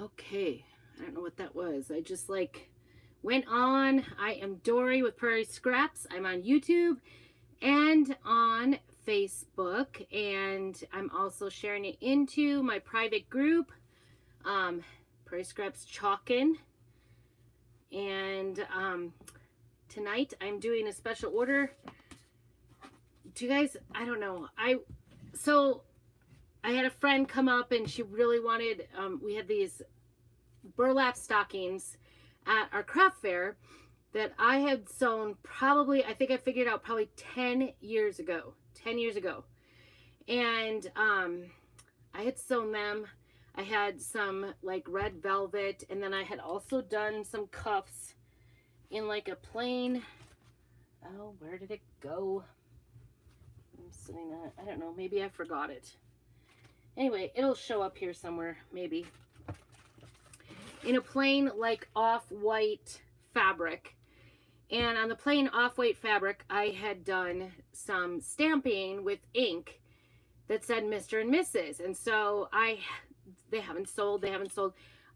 Okay, I don't know what that was. I just like went on. I am Dory with Prairie Scraps. I'm on YouTube and on Facebook, and I'm also sharing it into my private group, um, Prairie Scraps Chalkin. And tonight I'm doing a special order. Do you guys? I don't know. I had a friend come up and she really wanted. We had these burlap stockings at our craft fair that I had sewn probably, I think I figured out probably 10 years ago. 10 years ago. And I had sewn them. I had some like red velvet, and then I had also done some cuffs in like a plain, oh, where did it go? I'm sitting on it. I don't know. Maybe I forgot it. Anyway, it'll show up here somewhere, maybe. In a plain like off-white fabric. And on the plain off-white fabric, I had done some stamping with ink that said Mr. and Mrs. And so they haven't sold.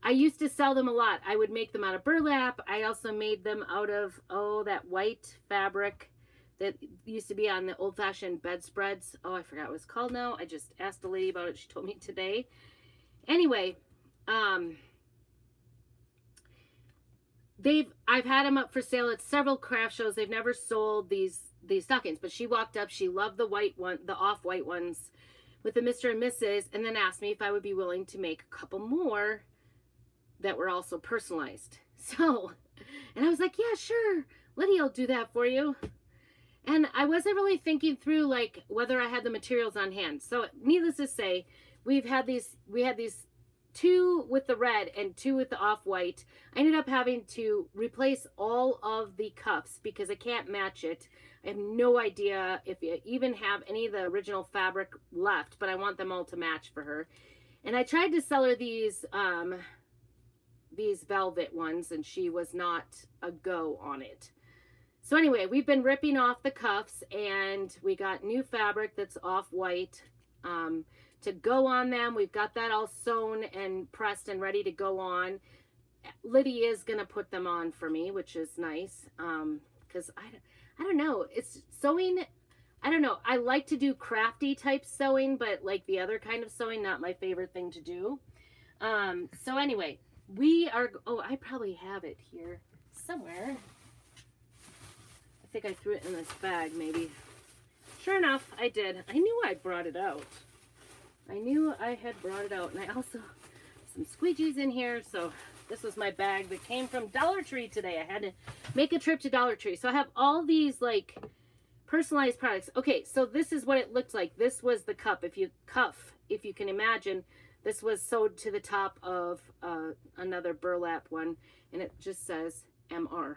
I used to sell them a lot. I would make them out of burlap. I also made them out of, that white fabric that used to be on the old-fashioned bedspreads. Oh, I forgot what it's called now. I just asked the lady about it. She told me today. Anyway, I've had them up for sale at several craft shows. They've never sold these stockings, but she walked up. She loved the white one, the off-white ones with the Mr. and Mrs., and then asked me if I would be willing to make a couple more that were also personalized. So, and I was like, yeah, sure. Lydia will do that for you. And I wasn't really thinking through like whether I had the materials on hand. So needless to say, we had these 2 with the red and 2 with the off-white. I ended up having to replace all of the cuffs because I can't match it. I have no idea if you even have any of the original fabric left, but I want them all to match for her. And I tried to sell her these velvet ones, and she was not a go on it. So anyway, we've been ripping off the cuffs, and we got new fabric that's off-white to go on them. We've got that all sewn and pressed and ready to go on. Lydia is going to put them on for me, which is nice, because I don't know. It's sewing. I don't know. I like to do crafty type sewing, but like the other kind of sewing, not my favorite thing to do. So anyway, I probably have it here somewhere. I think I threw it in this bag, maybe. Sure enough, I did. I knew I brought it out. I knew I had brought it out. And I also some squeegees in here. So this was my bag that came from Dollar Tree today. I had to make a trip to Dollar Tree. So I have all these like personalized products. Okay, so this is what it looked like. This was the cuff. If you can imagine, this was sewed to the top of another burlap one. And it just says MR.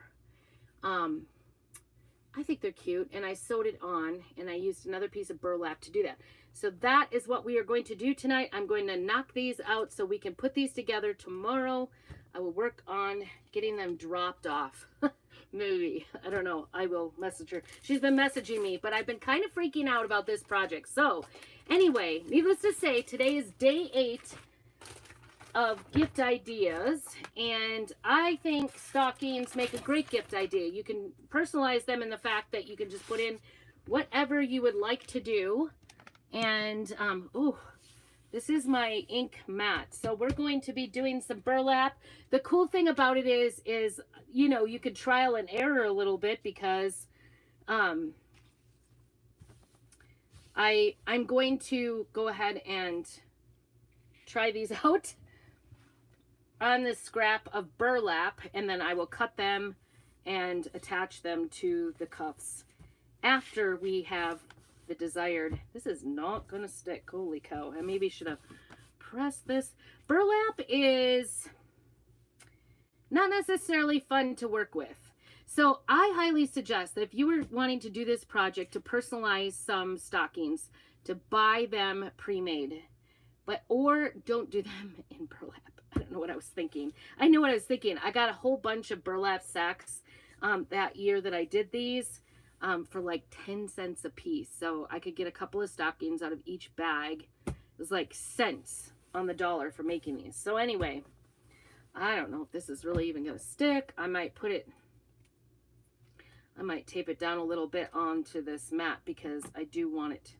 I think they're cute, and I sewed it on, and I used another piece of burlap to do that. So that is what we are going to do tonight. I'm going to knock these out so we can put these together tomorrow. I will work on getting them dropped off. Maybe. I don't know. I will message her. She's been messaging me, but I've been kind of freaking out about this project. So anyway, needless to say, today is day 8 of gift ideas, and I think stockings make a great gift idea. You can personalize them in the fact that you can just put in whatever you would like to do. And this is my ink mat, so we're going to be doing some burlap. The cool thing about it is you know, you could trial and error a little bit, because I'm going to go ahead and try these out on this scrap of burlap, and then I will cut them and attach them to the cuffs after we have the desired. This is not gonna stick. Holy cow. I maybe should have pressed this. Burlap is not necessarily fun to work with. So I highly suggest that if you were wanting to do this project to personalize some stockings, to buy them pre-made, or don't do them in burlap. I don't know what I was thinking. I know what I was thinking. I got a whole bunch of burlap sacks that year that I did these for like 10 cents a piece. So I could get a couple of stockings out of each bag. It was like cents on the dollar for making these. So anyway, I don't know if this is really even going to stick. I might tape it down a little bit onto this mat because I do want it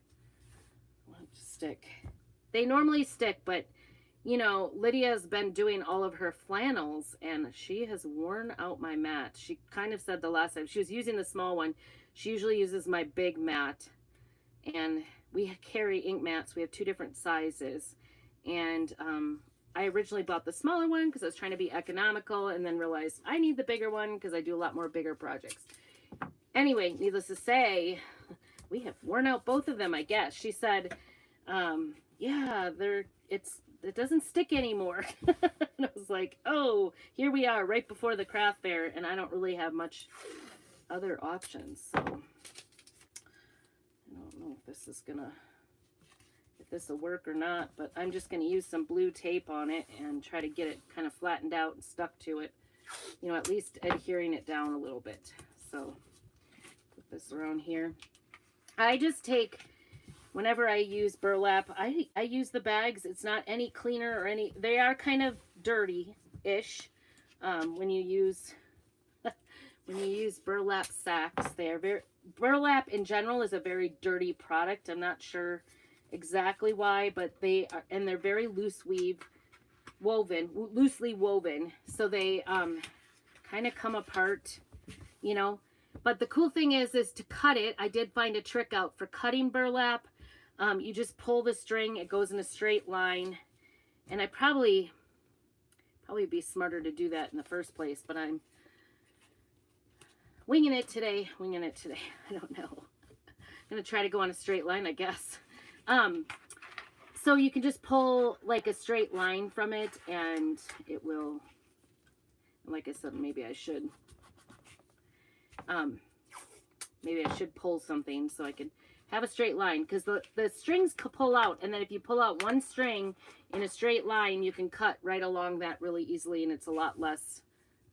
to stick. They normally stick, but you know, Lydia's been doing all of her flannels and she has worn out my mat. She kind of said the last time she was using the small one. She usually uses my big mat, and we carry ink mats. We have 2 different sizes, and I originally bought the smaller one because I was trying to be economical, and then realized I need the bigger one because I do a lot more bigger projects. Anyway, needless to say, we have worn out both of them, I guess. She said, yeah, it doesn't stick anymore. And I was like, oh, here we are right before the craft fair, and I don't really have much other options. So I don't know if this will work or not, but I'm just going to use some blue tape on it and try to get it kind of flattened out and stuck to it, you know, at least adhering it down a little bit. So put this around here. I just take, whenever I use burlap, I use the bags. It's not any cleaner or any, they are kind of dirty-ish when you use burlap sacks. They are burlap in general is a very dirty product. I'm not sure exactly why, but they are, and they're very loosely woven, so they kind of come apart, you know. But the cool thing is to cut it. I did find a trick out for cutting burlap. You just pull the string, it goes in a straight line, and I probably be smarter to do that in the first place, but I'm winging it today. I don't know. I'm gonna try to go on a straight line, I guess. So you can just pull like a straight line from it, and it will, like I said, maybe I should pull something so I can have a straight line, because the strings pull out, and then if you pull out one string in a straight line, you can cut right along that really easily, and it's a lot less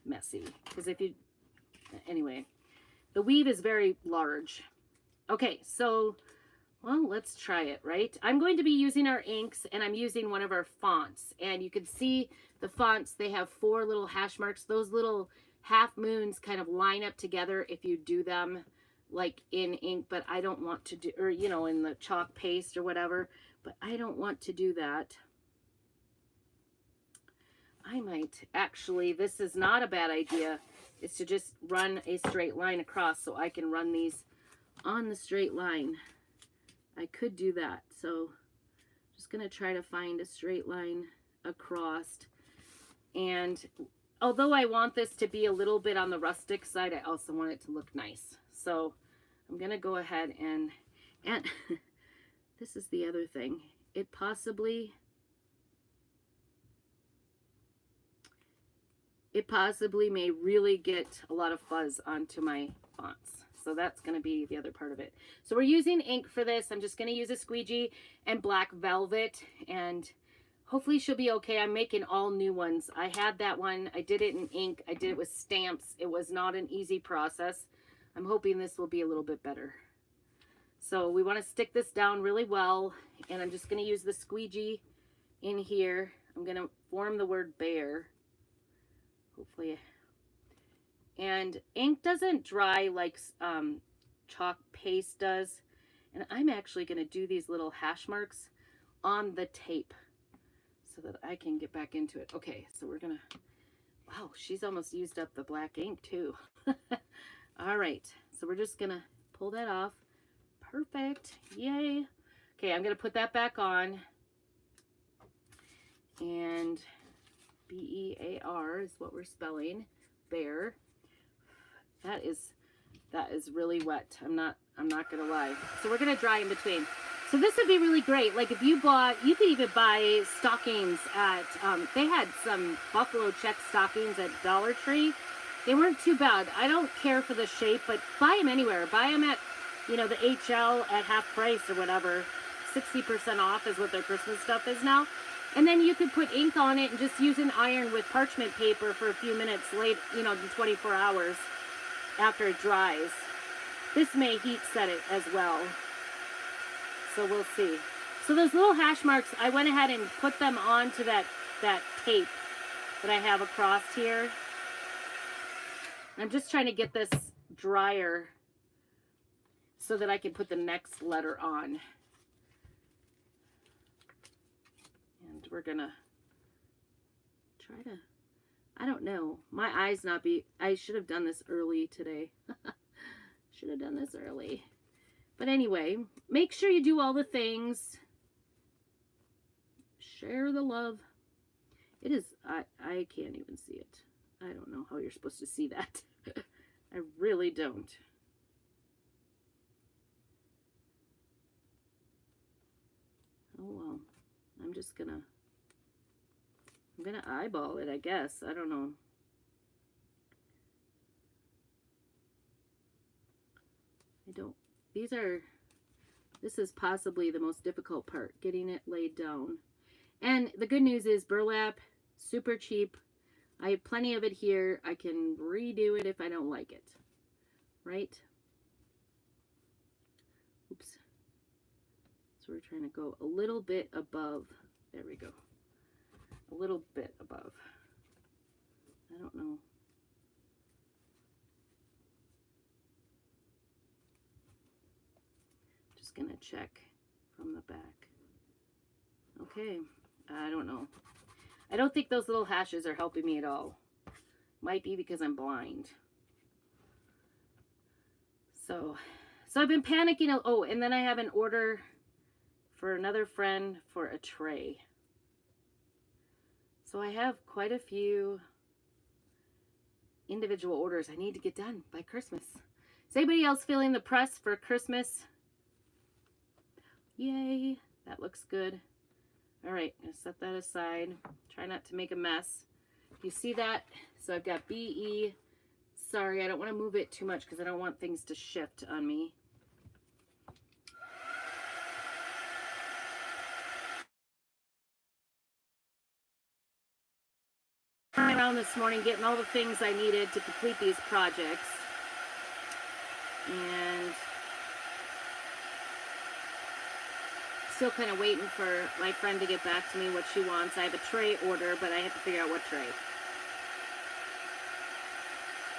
messy. Because if you, anyway, the weave is very large. Okay, so, well, let's try it, right? I'm going to be using our inks, and I'm using one of our fonts, and you can see the fonts, they have 4 little hash marks. Those little half moons kind of line up together if you do them like in ink, but I don't want to do, or you know, in the chalk paste or whatever, but I don't want to do that. I might actually, this is not a bad idea, is to just run a straight line across, so I can run these on the straight line. I could do that. So just gonna try to find a straight line across, and although I want this to be a little bit on the rustic side, I also want it to look nice. So I'm going to go ahead and this is the other thing. It possibly may really get a lot of fuzz onto my fonts. So that's going to be the other part of it. So we're using ink for this. I'm just going to use a squeegee and black velvet, and hopefully she'll be okay. I'm making all new ones. I had that one. I did it in ink. I did it with stamps. It was not an easy process. I'm hoping this will be a little bit better. So we want to stick this down really well, and I'm just going to use the squeegee in here. I'm going to form the word bear, hopefully. And ink doesn't dry like chalk paste does. And I'm actually going to do these little hash marks on the tape so that I can get back into it. Okay, so we're going to, wow, she's almost used up the black ink too. All right, so we're just going to pull that off. Perfect. Yay. Okay, I'm going to put that back on. And B-E-A-R is what we're spelling. Bear. That is really wet. I'm not going to lie. So we're going to dry in between. So this would be really great. Like if you could even buy stockings at, they had some buffalo check stockings at Dollar Tree. They weren't too bad. I don't care for the shape, but buy them anywhere. Buy them at, you know, the HL at half price or whatever. 60% off is what their Christmas stuff is now. And then you could put ink on it and just use an iron with parchment paper for a few minutes late, you know, in 24 hours after it dries. This may heat set it as well. So we'll see. So those little hash marks, I went ahead and put them onto that tape. that I have across here. I'm just trying to get this drier so that I can put the next letter on. And we're gonna try to, I don't know, my eyes not be, I should have done this early today. Should have done this early. But anyway, make sure you do all the things. Share the love. It is, I can't even see it. I don't know how you're supposed to see that. I really don't. Oh well, I'm gonna eyeball it, I guess. I don't know. This is possibly the most difficult part, getting it laid down. And the good news is burlap, super cheap. I have plenty of it here. I can redo it if I don't like it, right? Oops. So we're trying to go a little bit above. There we go. A little bit above. I don't know. Just gonna check from the back. Okay, I don't know. I don't think those little hashes are helping me at all. Might be because I'm blind. So I've been panicking. Oh, and then I have an order for another friend for a tray. So I have quite a few individual orders I need to get done by Christmas. Is anybody else feeling the press for Christmas? Yay, that looks good. All right, I'm gonna set that aside. Try not to make a mess. You see that? So I've got BE. Sorry, I don't want to move it too much because I don't want things to shift on me. Around this morning getting all the things I needed to complete these projects. And still kind of waiting for my friend to get back to me what she wants. I have a tray order, but I have to figure out what tray.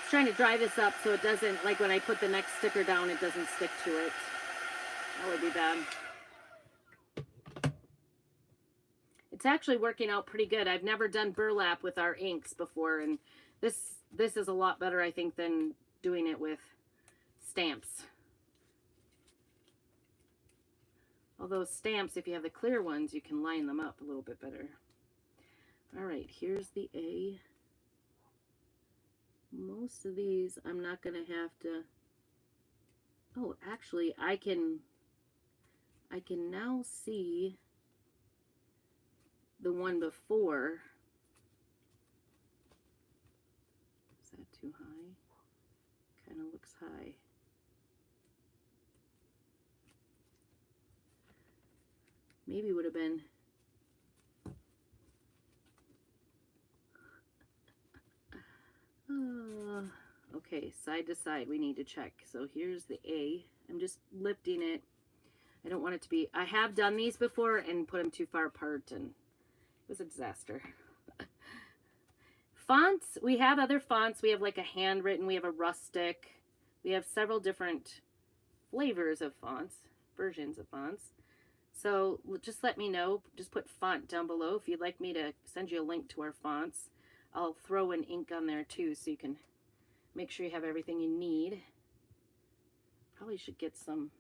Just trying to dry this up so it doesn't, like when I put the next sticker down, it doesn't stick to it. That would be bad. It's actually working out pretty good. I've never done burlap with our inks before, and this is a lot better, I think, than doing it with stamps. Although stamps, if you have the clear ones, you can line them up a little bit better. All right, here's the A. Most of these I'm not going to have to... Oh, actually, I can now see the one before. Is that too high? Kind of looks high. Maybe would have been. Okay, side to side we need to check. So here's the A. I'm just lifting it. I don't want it to be, I have done these before and put them too far apart and it was a disaster. Fonts, we have other fonts. We have like a handwritten, we have a rustic. We have several different flavors of fonts, versions of fonts. So just let me know. Just put font down below if you'd like me to send you a link to our fonts. I'll throw an ink on there too so you can make sure you have everything you need. Probably should get some.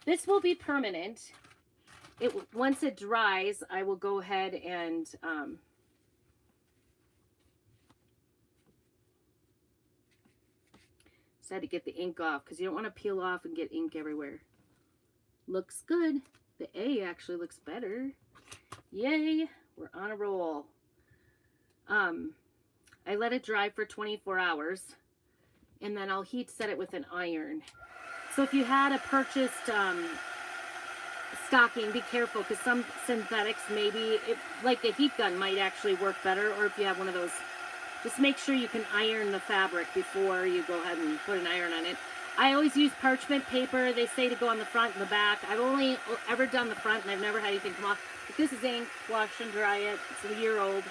This will be permanent. Once it dries, I will go ahead and just had to get the ink off because you don't want to peel off and get ink everywhere. Looks good. The A actually looks better. Yay, we're on a roll. I let it dry for 24 hours and then I'll heat set it with an iron. So if you had a purchased stocking, be careful because some synthetics maybe, like the heat gun might actually work better, or if you have one of those, just make sure you can iron the fabric before you go ahead and put an iron on it. I always use parchment paper. They say to go on the front and the back. I've only ever done the front and I've never had anything come off. But this is ink, wash and dry it. It's a year old.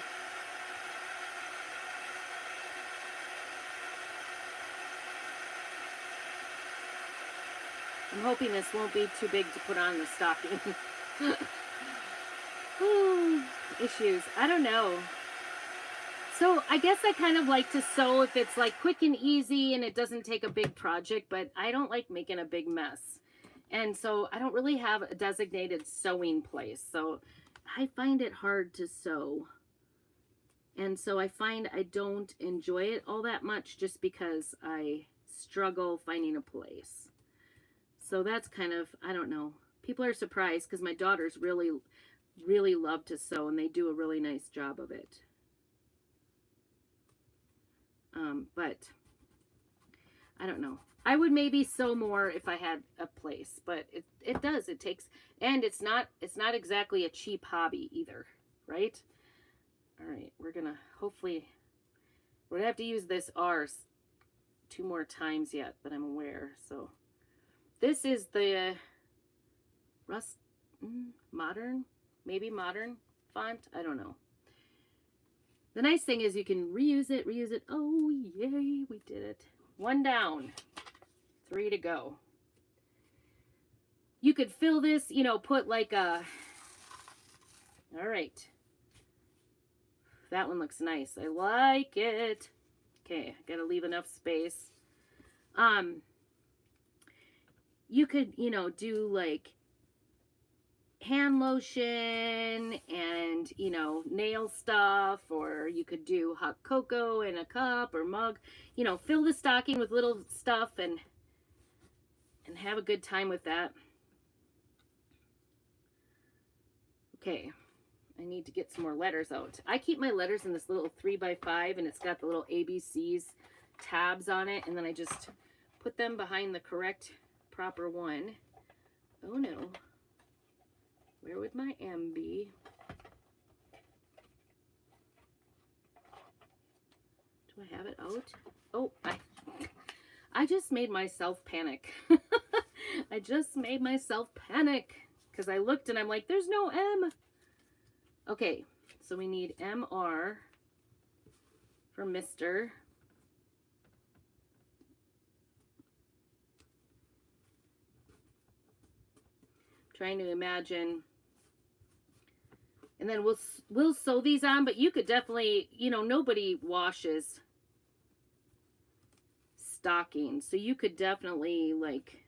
I'm hoping this won't be too big to put on the stocking. Ooh, issues. I don't know. So I guess I kind of like to sew if it's like quick and easy and it doesn't take a big project, but I don't like making a big mess. And so I don't really have a designated sewing place. So I find it hard to sew. And so I find I don't enjoy it all that much just because I struggle finding a place. So that's kind of, I don't know. People are surprised because my daughters really, really love to sew and they do a really nice job of it. But I don't know. I would maybe sew more if I had a place, but it does. It takes, and it's not exactly a cheap hobby either, right? All right, we're gonna have to use this R 2 more times yet that I'm aware. So this is the modern font. I don't know. The nice thing is you can reuse it. Oh, yay, we did it. 1 down, 3 to go. You could fill this, put like a, all right. That one looks nice. I like it. Okay, I gotta leave enough space. You could, do like hand lotion and nail stuff, or you could do hot cocoa in a cup or mug, fill the stocking with little stuff and have a good time with that. Okay, I need to get some more letters out. I keep my letters in this little 3x5 and it's got the little ABCs tabs on it, and then I just put them behind the correct proper one. Oh no. Where would my M be? Do I have it out? Oh, I just made myself panic. I just made myself panic because I looked and I'm like, there's no M. Okay, so we need MR for Mr. Trying to imagine. And then we'll sew these on, but you could definitely, nobody washes stockings. So you could definitely like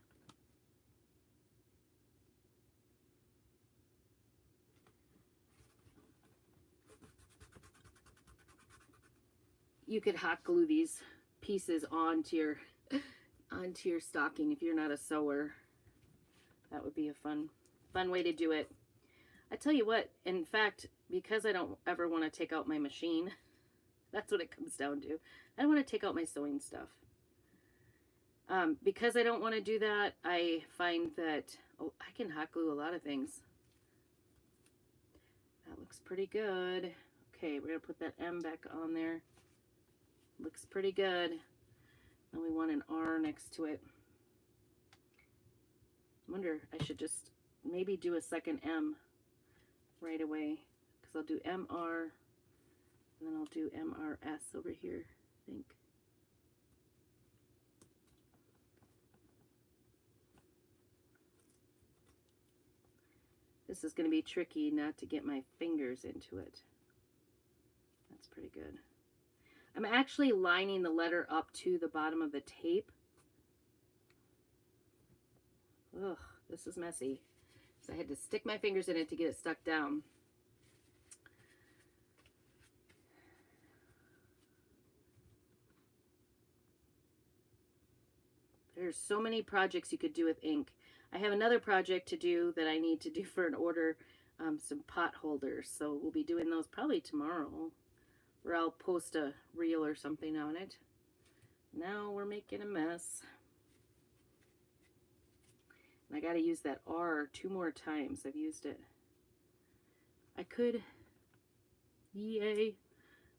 you could hot glue these pieces onto your stocking if you're not a sewer. That would be a fun way to do it. I tell you what, in fact, because I don't ever want to take out my machine, that's what it comes down to. I don't want to take out my sewing stuff. Because I don't want to do that, I find that, I can hot glue a lot of things. That looks pretty good. Okay, we're going to put that M back on there. Looks pretty good. Now we want an R next to it. I wonder, I should just maybe do a second M right away, because I'll do MR and then I'll do MRS over here, I think. This is going to be tricky not to get my fingers into it. That's pretty good. I'm actually lining the letter up to the bottom of the tape. Ugh, this is messy. So I had to stick my fingers in it to get it stuck down. There's so many projects you could do with ink. I have another project to do that I need to do for an order, some pot holders. So we'll be doing those probably tomorrow, or I'll post a reel or something on it. Now we're making a mess. And I got to use that R 2 more times. I've used it. I could. Yay.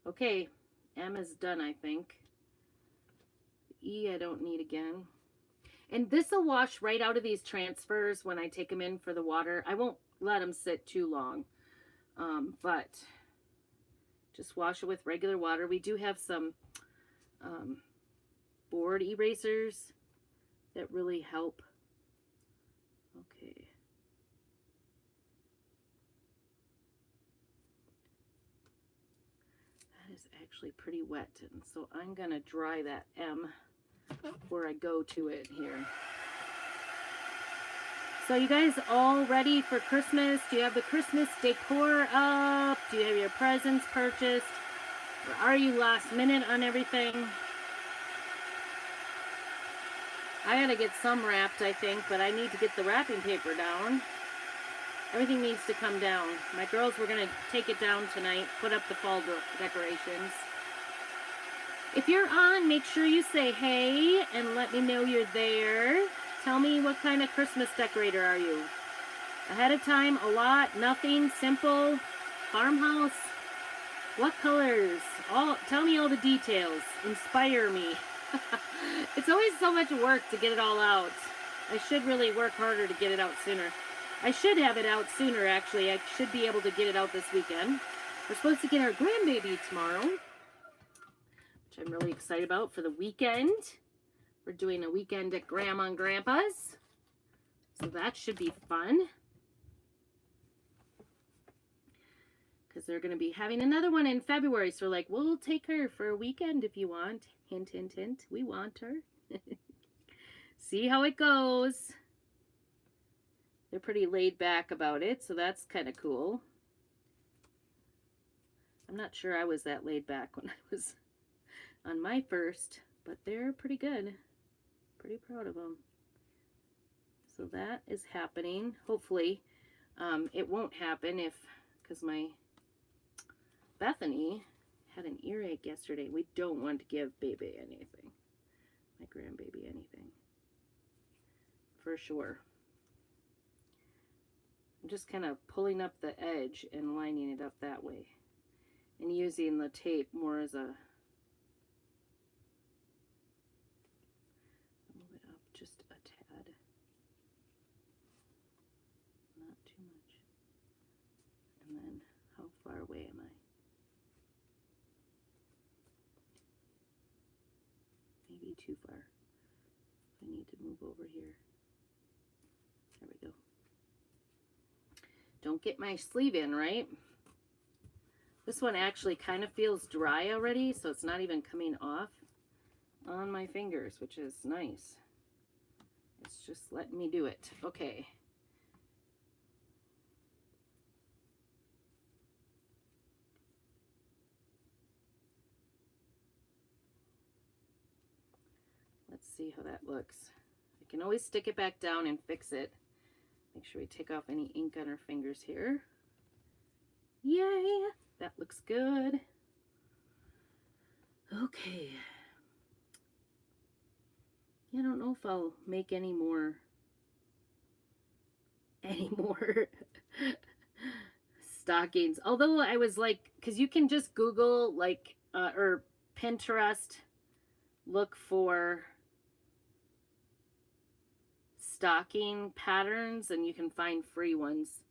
Okay. M is done, I think. E I don't need again. And this will wash right out of these transfers when I take them in for the water. I won't let them sit too long. But just wash it with regular water. We do have some board erasers that really help Okay. That is actually pretty wet, and so I'm going to dry that M before I go to it here. So you guys all ready for Christmas? Do you have the Christmas decor up? Do you have your presents purchased? Or are you last minute on everything? I gotta get some wrapped, I think, but I need to get the wrapping paper down. Everything needs to come down. My girls were gonna take it down tonight, put up the fall decorations. If you're on, make sure you say hey and let me know you're there. Tell me what kind of Christmas decorator are you? Ahead of time, a lot, nothing, simple, farmhouse. What colors? Tell me all the details. Inspire me. It's always so much work to get it all out. I should really work harder to get it out sooner. I should have it out sooner, actually. I should be able to get it out this weekend. We're supposed to get our grandbaby tomorrow, which I'm really excited about for the weekend. We're doing a weekend at Grandma and Grandpa's, so that should be fun. Because they're going to be having another one in February, so we're like, we'll take her for a weekend if you want. Hint, hint, hint. We want her. See how it goes. They're pretty laid back about it, so that's kind of cool. I'm not sure I was that laid back when I was on my first, but they're pretty good. Pretty proud of them. So that is happening. Hopefully, it won't happen because my Bethany had an earache yesterday. We don't want to give baby anything. My grandbaby anything. For sure. I'm just kind of pulling up the edge and lining it up that way. And using the tape more as a... Move it up just a tad. Not too much. And then, how far away am I? Maybe too far. I need to move over here. There we go. Don't get my sleeve in, right? This one actually kind of feels dry already, so it's not even coming off on my fingers, which is nice. It's just letting me do it. Okay. Let's see how that looks. I can always stick it back down and fix it. Make sure we take off any ink on our fingers here. Yay! That looks good. Okay. Yeah, I don't know if I'll make any more stockings. Although I was like, because you can just Google like or Pinterest, look for stocking patterns and you can find free ones.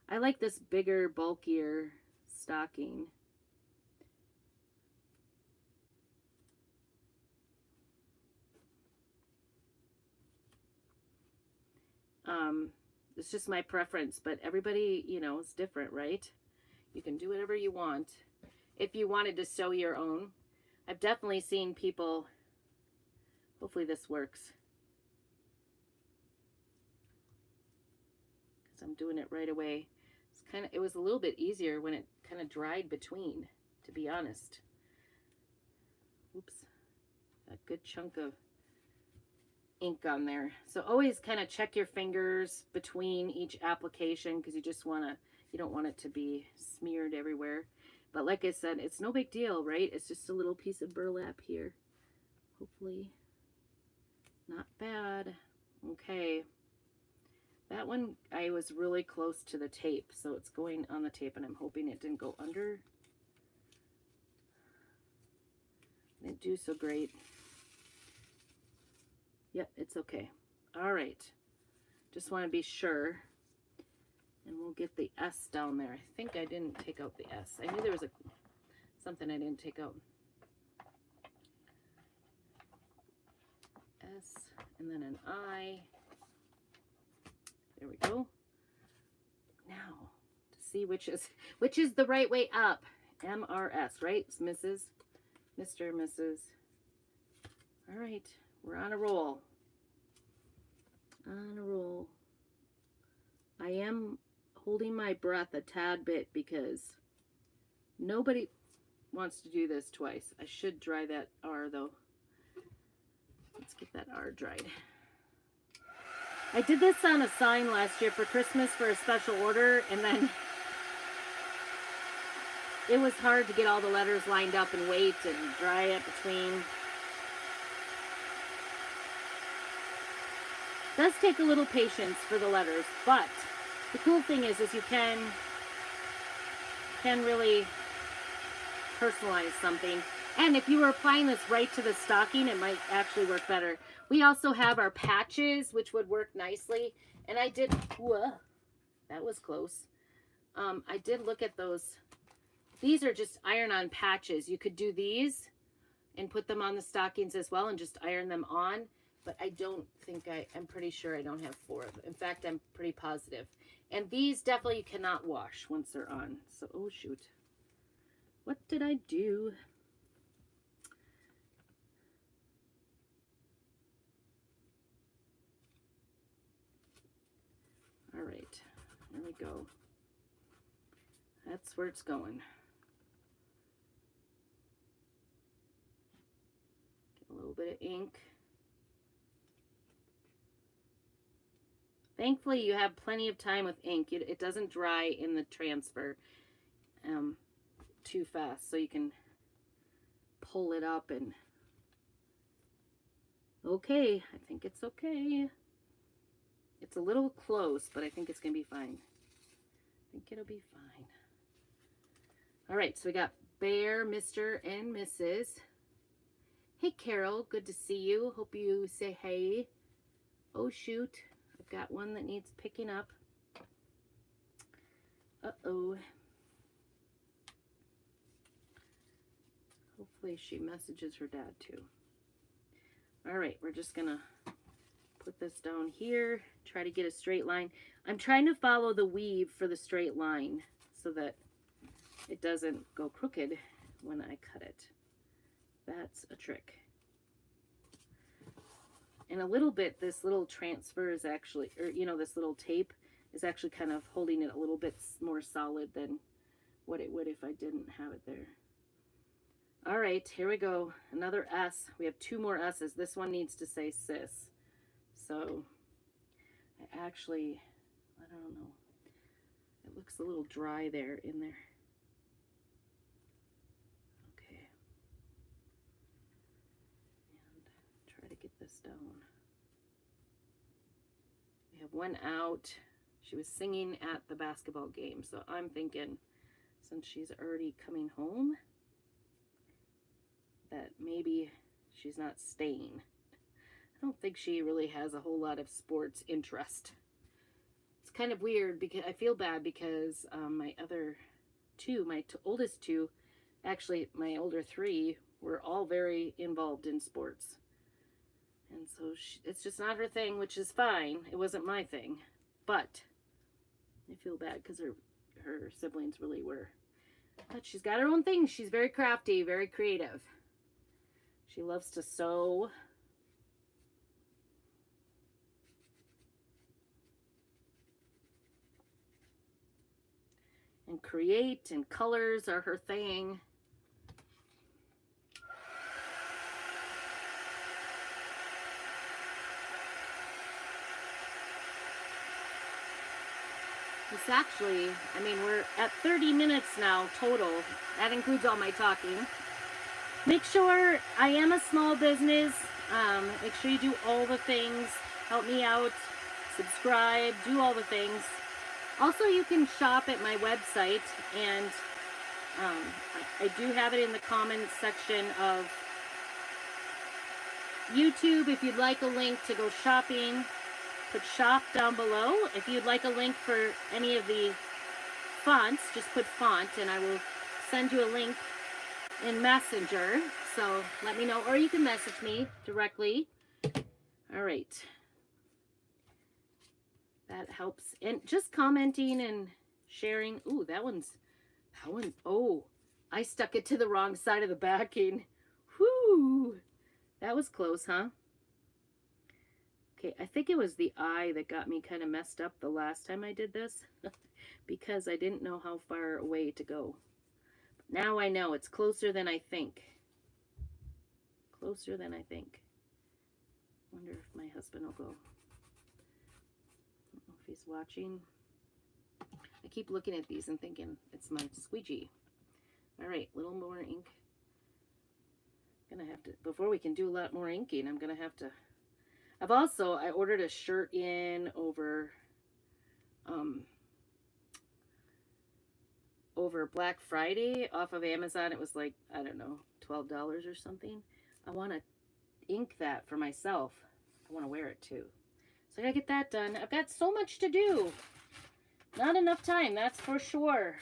I like this bigger, bulkier stocking. It's just my preference, but everybody, you know, is different, right? You can do whatever you want. If you wanted to sew your own, I've definitely seen people, hopefully this works, because I'm doing it right away. It was a little bit easier when it kind of dried between, to be honest. Oops, a good chunk of ink on there. So always kind of check your fingers between each application, because you don't want it to be smeared everywhere. But like I said, it's no big deal, right? It's just a little piece of burlap here. Hopefully not bad. Okay. That one, I was really close to the tape, so it's going on the tape, and I'm hoping it didn't go under. Didn't do so great. Yep, it's okay. All right. Just want to be sure. And we'll get the S down there. I think I didn't take out the S. I knew there was something I didn't take out. S, and then an I. There we go. Now, to see which is the right way up. MRS, right? It's Mrs., Mr., Mrs. All right, we're on a roll. On a roll. I am holding my breath a tad bit because nobody wants to do this twice. I should dry that R though. Let's get that R dried. I did this on a sign last year for Christmas for a special order, and then it was hard to get all the letters lined up and wait and dry it between. It does take a little patience for the letters, but the cool thing is you can really personalize something. And if you were applying this right to the stocking, it might actually work better. We also have our patches, which would work nicely. And I did, whoa, that was close. I did look at those. These are just iron-on patches. You could do these and put them on the stockings as well and just iron them on. But I don't think I'm pretty sure I don't have 4 of them. In fact, I'm pretty positive. And these definitely you cannot wash once they're on. So, oh shoot. What did I do? All right, there we go. That's where it's going. Get a little bit of ink. Thankfully, you have plenty of time with ink. It doesn't dry in the transfer too fast, so you can pull it up and... Okay, I think it's okay. It's a little close, but I think it's going to be fine. I think it'll be fine. All right, so we got Bear, Mr., and Mrs. Hey, Carol, good to see you. Hope you say hey. Oh, shoot. I've got one that needs picking up. Uh-oh. Hopefully she messages her dad, too. All right, we're just going to put this down here, try to get a straight line. I'm trying to follow the weave for the straight line so that it doesn't go crooked when I cut it. That's a trick. And a little bit, this little transfer is actually, or you know, this little tape is actually kind of holding it a little bit more solid than what it would if I didn't have it there. All right, here we go. Another S. We have 2 more S's. This one needs to say sis. So I actually, I don't know. It looks a little dry there in there. Okay. And try to get this down. We have one out. She was singing at the basketball game. So I'm thinking, since she's already coming home, that maybe she's not staying. I don't think she really has a whole lot of sports interest. It's kind of weird because I feel bad because my other 2, my oldest 2, actually my older 3, were all very involved in sports. And so it's just not her thing, which is fine. It wasn't my thing. But I feel bad because her siblings really were. But she's got her own thing. She's very crafty, very creative. She loves to sew. And create, and colors are her thing. This actually, I mean, we're at 30 minutes now total. That includes all my talking. Make sure, I am a small business. Make sure you do all the things. Help me out. Subscribe. Do all the things. Also, you can shop at my website, and I do have it in the comments section of YouTube. If you'd like a link to go shopping, put shop down below. If you'd like a link for any of the fonts, just put font, and I will send you a link in Messenger. So let me know, or you can message me directly. All right. that helps. And just commenting and sharing. Ooh, that one, oh, I stuck it to the wrong side of the backing. Whoo, that was close, huh? Okay, I think it was the eye that got me kind of messed up the last time I did this because I didn't know how far away to go. Now I know it's closer than I think. Closer than I think. Wonder if my husband will go. I don't know if he's watching. I keep looking at these and thinking it's my squeegee. All right, a little more ink. Gonna have to, before we can do a lot more inking, I'm gonna have to. I ordered a shirt in over Black Friday off of Amazon. It was like, I don't know, $12 or something. I want to ink that for myself. I want to wear it too. So I gotta get that done. I've got so much to do. Not enough time, that's for sure.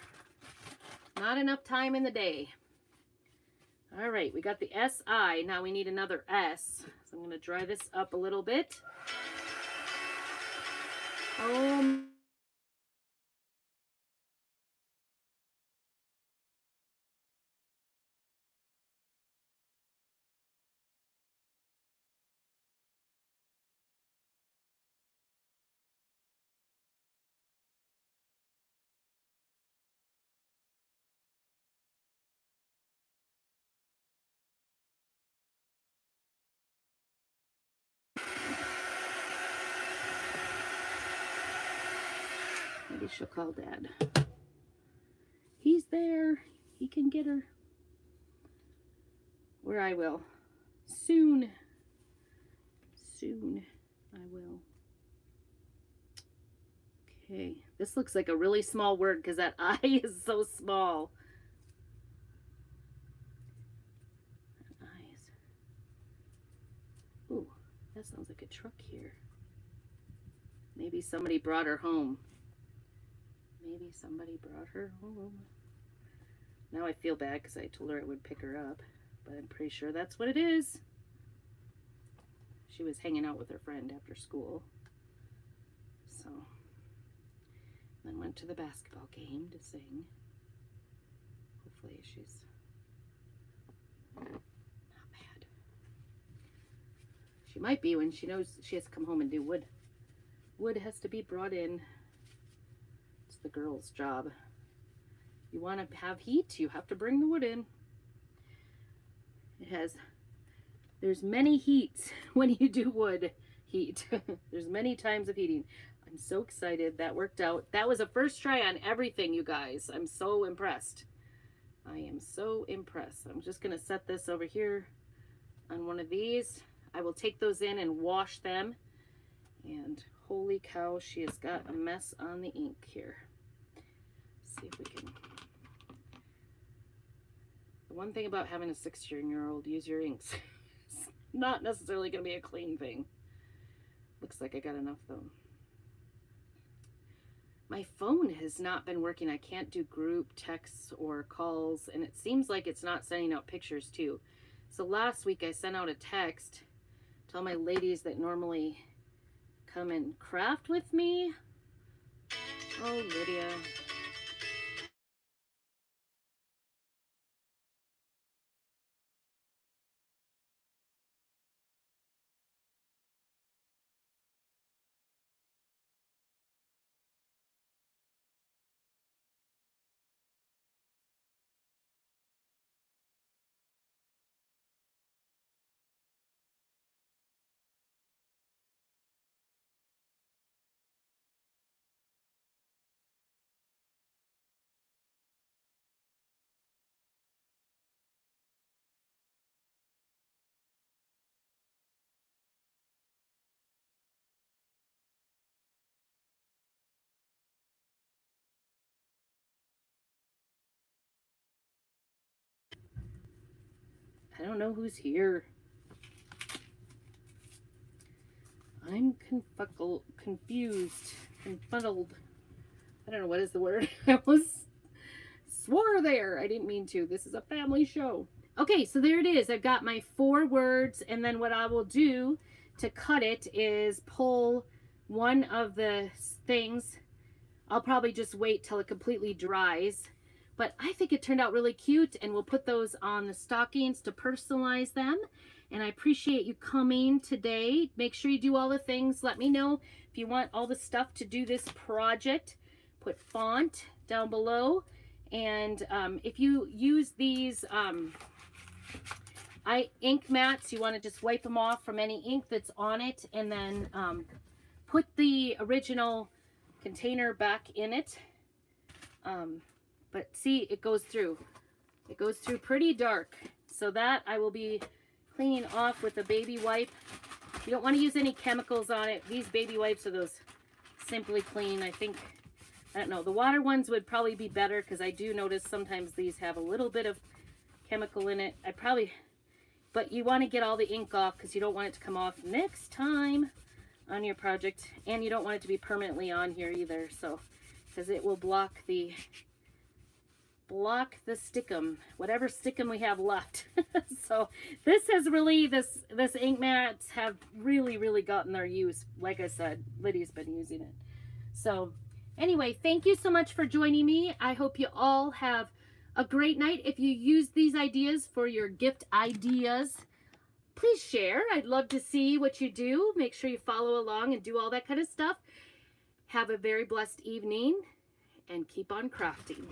Not enough time in the day. All right, we got the SI. Now we need another S. So I'm going to dry this up a little bit. Maybe she'll call Dad. He's there. He can get her. Or I will. Soon. Soon I will. Okay. This looks like a really small word because that I is so small. Eyes. Ooh, that sounds like a truck here. Maybe somebody brought her home. Maybe somebody brought her home. Now I feel bad because I told her I would pick her up, but I'm pretty sure that's what it is. She was hanging out with her friend after school. So, then went to the basketball game to sing. Hopefully she's not bad. She might be when she knows she has to come home and do wood. Wood has to be brought in. It's the girl's job. You want to have heat, you have to bring the wood in. There's many heats when you do wood heat. There's many times of heating. I'm so excited. That worked out. That was a first try on everything, you guys. I'm so impressed. I am so impressed. I'm just going to set this over here on one of these. I will take those in and wash them. And holy cow, she has got a mess on the ink here. Let's see if we can. The one thing about having a 16-year-old use your inks, it's not necessarily going to be a clean thing. Looks like I got enough though. My phone has not been working. I can't do group texts or calls, and it seems like it's not sending out pictures too. So last week I sent out a text to all my ladies that normally come and craft with me. Oh, Lydia. I don't know who's here. I'm confused, confuddled. I don't know what is the word. I swore there. I didn't mean to. This is a family show. Okay, so there it is. I've got my 4 words, and then what I will do to cut it is pull one of the things, I'll probably just wait till it completely dries. But I think it turned out really cute, and we'll put those on the stockings to personalize them. And I appreciate you coming today. Make sure you do all the things. Let me know if you want all the stuff to do this project. Put font down below. And if you use these ink mats, you want to just wipe them off from any ink that's on it, and then put the original container back in it. But see, it goes through. It goes through pretty dark. So that I will be cleaning off with a baby wipe. You don't want to use any chemicals on it. These baby wipes are those Simply Clean. I think, I don't know, the water ones would probably be better, because I do notice sometimes these have a little bit of chemical in it. But you want to get all the ink off, because you don't want it to come off next time on your project. And you don't want it to be permanently on here either, so, because it will block the stickum, whatever stickum we have left. So this has really, this ink mats have really gotten their use. Like I said, Lydia's been using it. So anyway, thank you so much for joining me. I hope you all have a great night. If you use these ideas for your gift ideas, please share. I'd love to see what you do. Make sure you follow along and do all that kind of stuff. Have a very blessed evening, and keep on crafting.